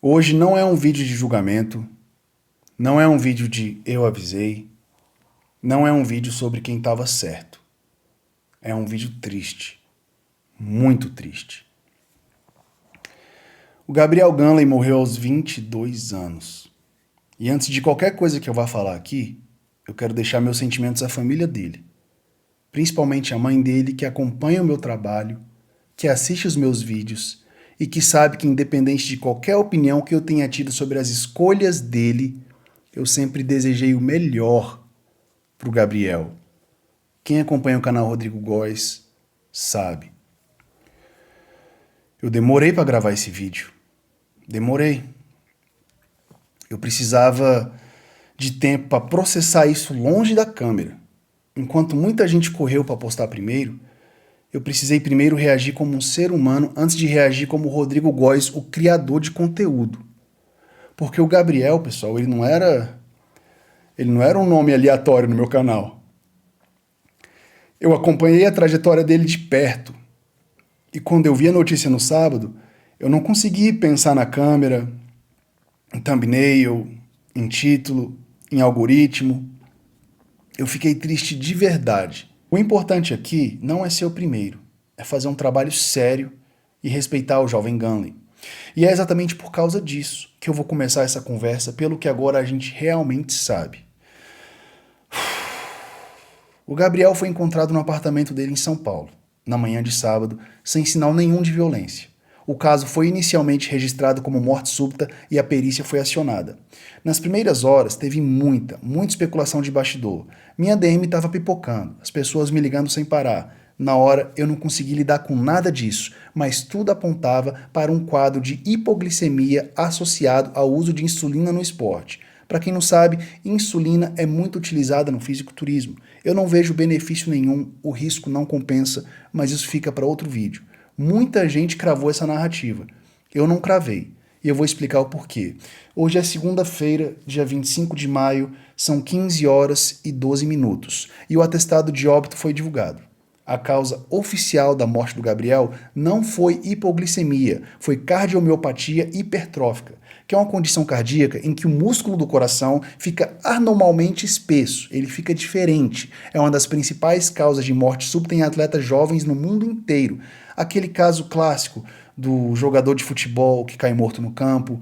Hoje não é um vídeo de julgamento, não é um vídeo de eu avisei, não é um vídeo sobre quem estava certo. É um vídeo triste, muito triste. O Gabriel Gunley morreu aos 22 anos. E antes de qualquer coisa que eu vá falar aqui, eu quero deixar meus sentimentos à família dele. Principalmente a mãe dele, que acompanha o meu trabalho, que assiste os meus vídeos e que sabe que, independente de qualquer opinião que eu tenha tido sobre as escolhas dele, eu sempre desejei o melhor para o Gabriel. Quem acompanha o canal Rodrigo Góes sabe. Eu demorei para gravar esse vídeo. Demorei. Eu precisava de tempo para processar isso longe da câmera. Enquanto muita gente correu para postar primeiro, eu precisei primeiro reagir como um ser humano antes de reagir como Rodrigo Góes, o criador de conteúdo. Porque o Gabriel, pessoal, ele não era um nome aleatório no meu canal. Eu acompanhei a trajetória dele de perto. E quando eu vi a notícia no sábado, eu não consegui pensar na câmera, em thumbnail, em título, em algoritmo. Eu fiquei triste de verdade. O importante aqui não é ser o primeiro, é fazer um trabalho sério e respeitar o jovem Gunley. E é exatamente por causa disso que eu vou começar essa conversa pelo que agora a gente realmente sabe. O Gabriel foi encontrado no apartamento dele em São Paulo, na manhã de sábado, sem sinal nenhum de violência. O caso foi inicialmente registrado como morte súbita e a perícia foi acionada. Nas primeiras horas, teve muita especulação de bastidor. Minha DM estava pipocando, as pessoas me ligando sem parar. Na hora, eu não consegui lidar com nada disso, mas tudo apontava para um quadro de hipoglicemia associado ao uso de insulina no esporte. Para quem não sabe, insulina é muito utilizada no fisiculturismo. Eu não vejo benefício nenhum, o risco não compensa, mas isso fica para outro vídeo. Muita gente cravou essa narrativa. Eu não cravei. E eu vou explicar o porquê. Hoje é segunda-feira, dia 25 de maio, são 15 horas e 12 minutos. E o atestado de óbito foi divulgado. A causa oficial da morte do Gabriel não foi hipoglicemia, foi cardiomiopatia hipertrófica, que é uma condição cardíaca em que o músculo do coração fica anormalmente espesso, ele fica diferente. É uma das principais causas de morte súbita em atletas jovens no mundo inteiro. Aquele caso clássico do jogador de futebol que cai morto no campo,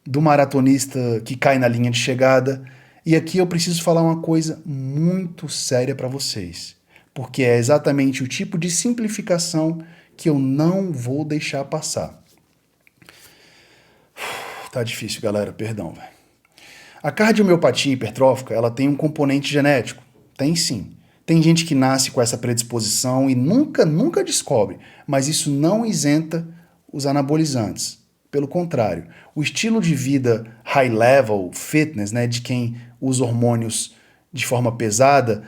do maratonista que cai na linha de chegada. E aqui eu preciso falar uma coisa muito séria para vocês, porque é exatamente o tipo de simplificação que eu não vou deixar passar. Tá difícil, galera, perdão, velho. A cardiomiopatia hipertrófica, ela tem um componente genético? Tem sim. Tem gente que nasce com essa predisposição e nunca descobre, mas isso não isenta os anabolizantes. Pelo contrário, o estilo de vida high level fitness, né, de quem usa hormônios de forma pesada,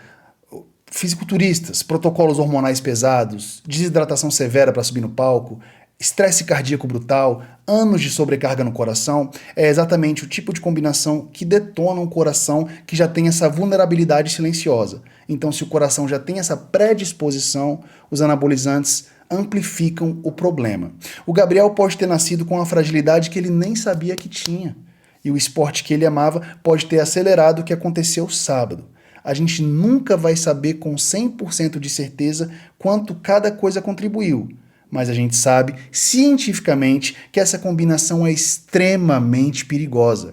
fisiculturistas, protocolos hormonais pesados, desidratação severa para subir no palco, estresse cardíaco brutal, anos de sobrecarga no coração, é exatamente o tipo de combinação que detona um coração que já tem essa vulnerabilidade silenciosa. Então, se o coração já tem essa predisposição, os anabolizantes amplificam o problema. O Gabriel pode ter nascido com uma fragilidade que ele nem sabia que tinha. E o esporte que ele amava pode ter acelerado o que aconteceu sábado. A gente nunca vai saber com 100% de certeza quanto cada coisa contribuiu, mas a gente sabe cientificamente que essa combinação é extremamente perigosa.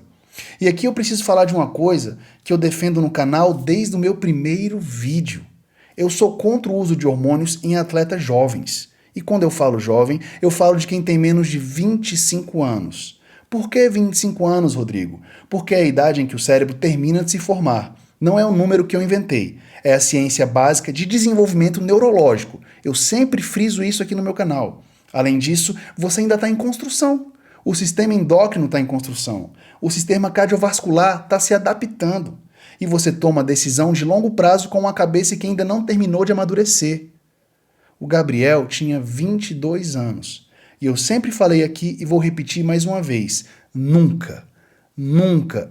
E aqui eu preciso falar de uma coisa que eu defendo no canal desde o meu primeiro vídeo. Eu sou contra o uso de hormônios em atletas jovens. E quando eu falo jovem, eu falo de quem tem menos de 25 anos. Por que 25 anos, Rodrigo? Porque é a idade em que o cérebro termina de se formar. Não é um número que eu inventei, é a ciência básica de desenvolvimento neurológico. Eu sempre friso isso aqui no meu canal. Além disso, você ainda está em construção. O sistema endócrino está em construção. O sistema cardiovascular está se adaptando. E você toma decisão de longo prazo com uma cabeça que ainda não terminou de amadurecer. O Gabriel tinha 22 anos. E eu sempre falei aqui e vou repetir mais uma vez: nunca,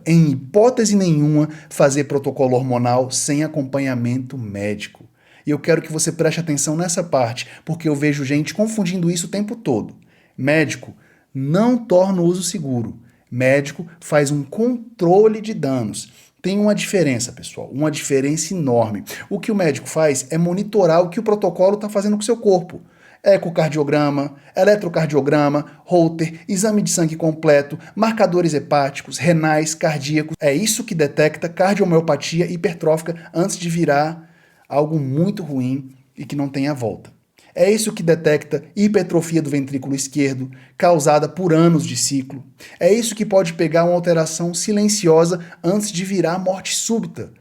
em hipótese nenhuma, fazer protocolo hormonal sem acompanhamento médico. E eu quero que você preste atenção nessa parte, porque eu vejo gente confundindo isso o tempo todo. Médico não torna o uso seguro. Médico faz um controle de danos. Tem uma diferença, pessoal, uma diferença enorme. O que o médico faz é monitorar o que o protocolo está fazendo com o seu corpo. Ecocardiograma, eletrocardiograma, Holter, exame de sangue completo, marcadores hepáticos, renais, cardíacos. É isso que detecta cardiomiopatia hipertrófica antes de virar algo muito ruim e que não tenha volta. É isso que detecta hipertrofia do ventrículo esquerdo, causada por anos de ciclo. É isso que pode pegar uma alteração silenciosa antes de virar morte súbita.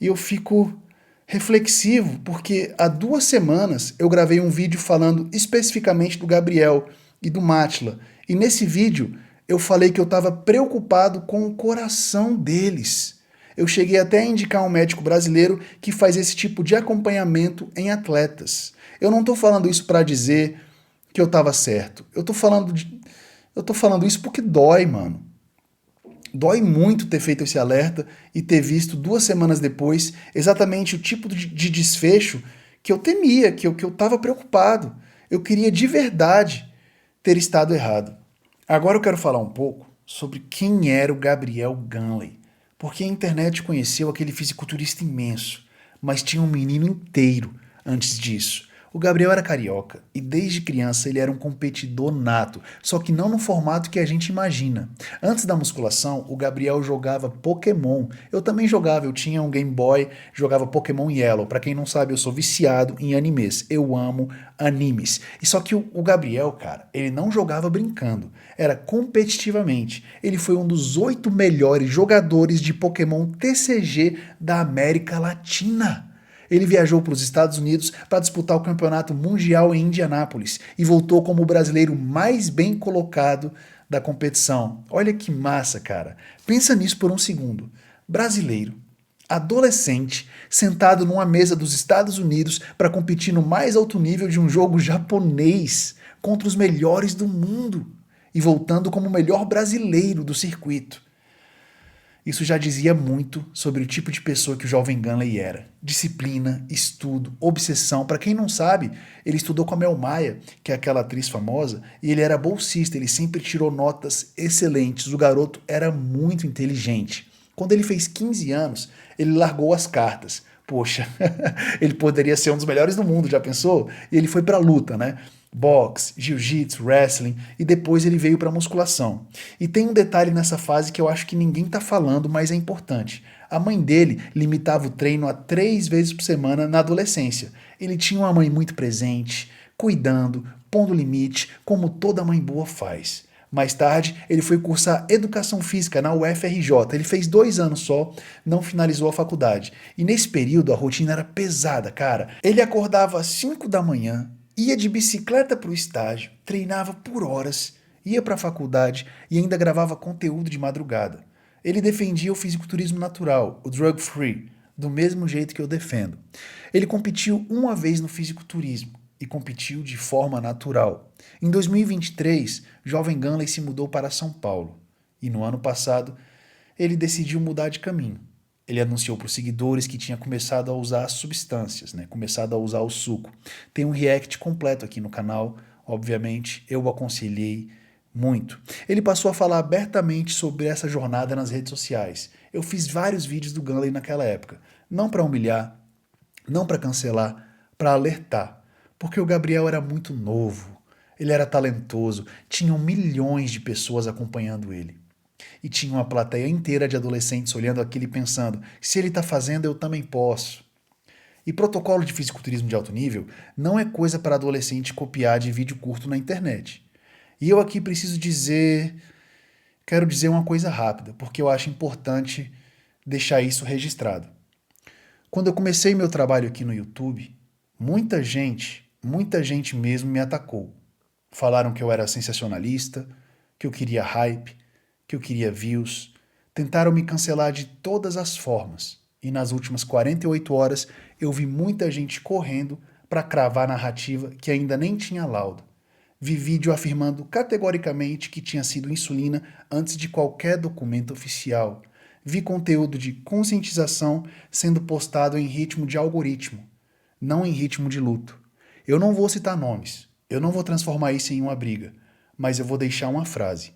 E eu fico reflexivo, porque há 2 semanas eu gravei um vídeo falando especificamente do Gabriel e do Mátila. E nesse vídeo eu falei que eu estava preocupado com o coração deles. Eu cheguei até a indicar um médico brasileiro que faz esse tipo de acompanhamento em atletas. Eu não estou falando isso para dizer que eu estava certo. Eu tô falando isso porque dói, mano. Dói muito ter feito esse alerta e ter visto 2 semanas depois exatamente o tipo de desfecho que eu temia, que eu estava preocupado. Eu queria de verdade ter estado errado. Agora eu quero falar um pouco sobre quem era o Gabriel Ganley. Porque a internet conheceu aquele fisiculturista imenso, mas tinha um menino inteiro antes disso. O Gabriel era carioca e desde criança ele era um competidor nato, só que não no formato que a gente imagina. Antes da musculação, o Gabriel jogava Pokémon. Eu também jogava, eu tinha um Game Boy, jogava Pokémon Yellow. Pra quem não sabe, eu sou viciado em animes. Eu amo animes. E só que o Gabriel, cara, ele não jogava brincando, era competitivamente. Ele foi um dos 8 melhores jogadores de Pokémon TCG da América Latina. Ele viajou para os Estados Unidos para disputar o campeonato mundial em Indianápolis e voltou como o brasileiro mais bem colocado da competição. Olha que massa, cara. Pensa nisso por um segundo. Brasileiro, adolescente, sentado numa mesa dos Estados Unidos para competir no mais alto nível de um jogo japonês contra os melhores do mundo e voltando como o melhor brasileiro do circuito. Isso já dizia muito sobre o tipo de pessoa que o jovem Ganley era. Disciplina, estudo, obsessão. Para quem não sabe, ele estudou com a Mel Maia, que é aquela atriz famosa, e ele era bolsista, ele sempre tirou notas excelentes. O garoto era muito inteligente. Quando ele fez 15 anos, ele largou as cartas. Poxa, ele poderia ser um dos melhores do mundo, já pensou? E ele foi pra luta, né? Boxe, jiu-jitsu, wrestling, e depois ele veio para musculação. E tem um detalhe nessa fase que eu acho que ninguém tá falando, mas é importante. A mãe dele limitava o treino a 3 vezes por semana na adolescência. Ele tinha uma mãe muito presente, cuidando, pondo limite, como toda mãe boa faz. Mais tarde, ele foi cursar Educação Física na UFRJ. Ele fez 2 anos só, não finalizou a faculdade. E nesse período a rotina era pesada, cara. Ele acordava às 5 da manhã, ia de bicicleta para o estágio, treinava por horas, ia para a faculdade e ainda gravava conteúdo de madrugada. Ele defendia o fisiculturismo natural, o drug free, do mesmo jeito que eu defendo. Ele competiu uma vez no fisiculturismo e competiu de forma natural. Em 2023, jovem Ganley se mudou para São Paulo e no ano passado ele decidiu mudar de caminho. Ele anunciou para os seguidores que tinha começado a usar as substâncias, né? Começado a usar o suco. Tem um react completo aqui no canal, obviamente, eu o aconselhei muito. Ele passou a falar abertamente sobre essa jornada nas redes sociais. Eu fiz vários vídeos do Ganley naquela época, não para humilhar, não para cancelar, para alertar, porque o Gabriel era muito novo, ele era talentoso, tinham milhões de pessoas acompanhando ele. E tinha uma plateia inteira de adolescentes olhando aquilo e pensando, se ele está fazendo, eu também posso. E protocolo de fisiculturismo de alto nível não é coisa para adolescente copiar de vídeo curto na internet. E eu aqui quero dizer uma coisa rápida, porque eu acho importante deixar isso registrado. Quando eu comecei meu trabalho aqui no YouTube, muita gente mesmo me atacou. Falaram que eu era sensacionalista, que eu queria hype, que eu queria views. Tentaram me cancelar de todas as formas. E nas últimas 48 horas eu vi muita gente correndo para cravar a narrativa que ainda nem tinha laudo. Vi vídeo afirmando categoricamente que tinha sido insulina antes de qualquer documento oficial. Vi conteúdo de conscientização sendo postado em ritmo de algoritmo, não em ritmo de luto. Eu não vou citar nomes, eu não vou transformar isso em uma briga, mas eu vou deixar uma frase.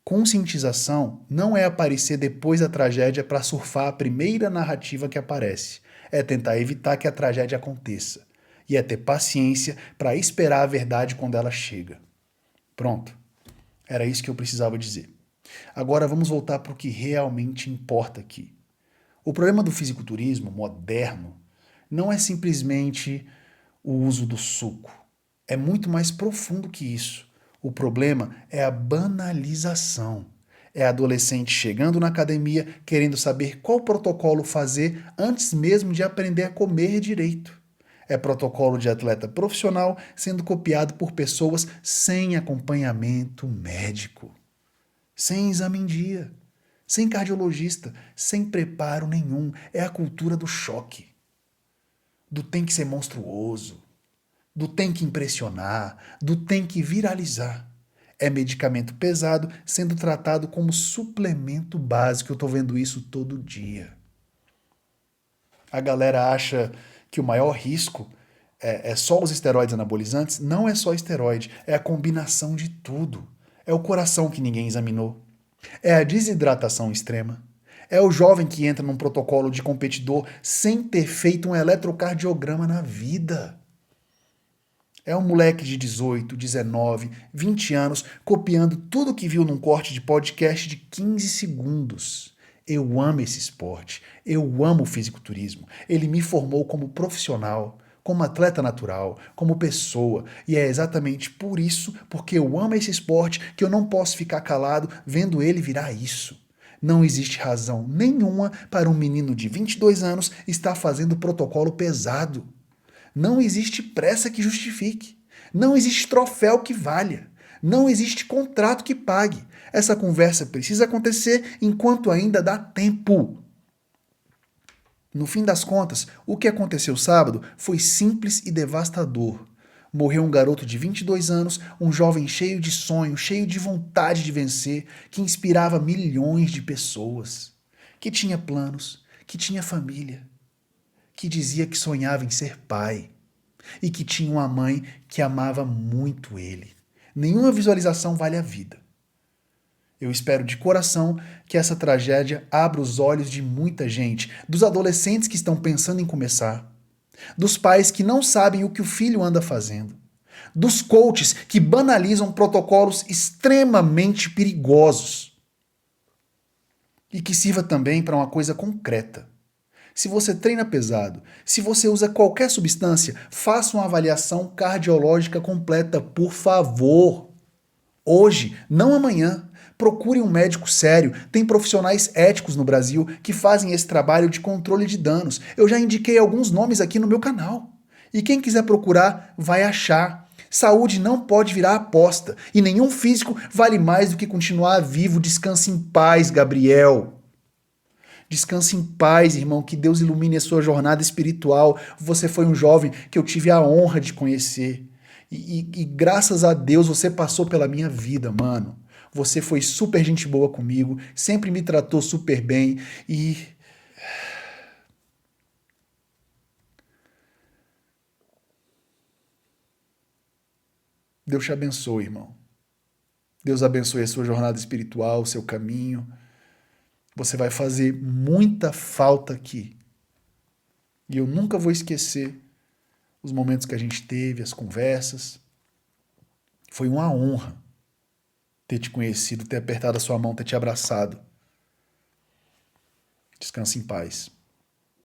Conscientização não é aparecer depois da tragédia para surfar a primeira narrativa que aparece. É tentar evitar que a tragédia aconteça. E é ter paciência para esperar a verdade quando ela chega. Pronto. Era isso que eu precisava dizer. Agora vamos voltar para o que realmente importa aqui. O problema do fisiculturismo moderno não é simplesmente o uso do suco. É muito mais profundo que isso. O problema é a banalização. É adolescente chegando na academia querendo saber qual protocolo fazer antes mesmo de aprender a comer direito. É protocolo de atleta profissional sendo copiado por pessoas sem acompanhamento médico, sem exame em dia, sem cardiologista, sem preparo nenhum. É a cultura do choque, do tem que ser monstruoso, do tem que impressionar, do tem que viralizar. É medicamento pesado sendo tratado como suplemento básico. Eu estou vendo isso todo dia. A galera acha que o maior risco é só os esteroides anabolizantes. Não é só esteroide, é a combinação de tudo. É o coração que ninguém examinou. É a desidratação extrema. É o jovem que entra num protocolo de competidor sem ter feito um eletrocardiograma na vida. É um moleque de 18, 19, 20 anos copiando tudo que viu num corte de podcast de 15 segundos. Eu amo esse esporte. Eu amo o fisiculturismo. Ele me formou como profissional, como atleta natural, como pessoa. E é exatamente por isso, porque eu amo esse esporte, que eu não posso ficar calado vendo ele virar isso. Não existe razão nenhuma para um menino de 22 anos estar fazendo protocolo pesado. Não existe pressa que justifique. Não existe troféu que valha. Não existe contrato que pague. Essa conversa precisa acontecer enquanto ainda dá tempo. No fim das contas, o que aconteceu sábado foi simples e devastador. Morreu um garoto de 22 anos, um jovem cheio de sonho, cheio de vontade de vencer, que inspirava milhões de pessoas, que tinha planos, que tinha família, que dizia que sonhava em ser pai e que tinha uma mãe que amava muito ele. Nenhuma visualização vale a vida. Eu espero de coração que essa tragédia abra os olhos de muita gente, dos adolescentes que estão pensando em começar, dos pais que não sabem o que o filho anda fazendo, dos coaches que banalizam protocolos extremamente perigosos e que sirva também para uma coisa concreta. Se você treina pesado, se você usa qualquer substância, faça uma avaliação cardiológica completa, por favor. Hoje, não amanhã. Procure um médico sério. Tem profissionais éticos no Brasil que fazem esse trabalho de controle de danos. Eu já indiquei alguns nomes aqui no meu canal. E quem quiser procurar, vai achar. Saúde não pode virar aposta. E nenhum físico vale mais do que continuar vivo. Descanse em paz, Gabriel. Descanse em paz, irmão, que Deus ilumine a sua jornada espiritual. Você foi um jovem que eu tive a honra de conhecer. E graças a Deus você passou pela minha vida, mano. Você foi super gente boa comigo, sempre me tratou super bem e... Deus te abençoe, irmão. Deus abençoe a sua jornada espiritual, o seu caminho. Você vai fazer muita falta aqui. E eu nunca vou esquecer os momentos que a gente teve, as conversas. Foi uma honra ter te conhecido, ter apertado a sua mão, ter te abraçado. Descanse em paz.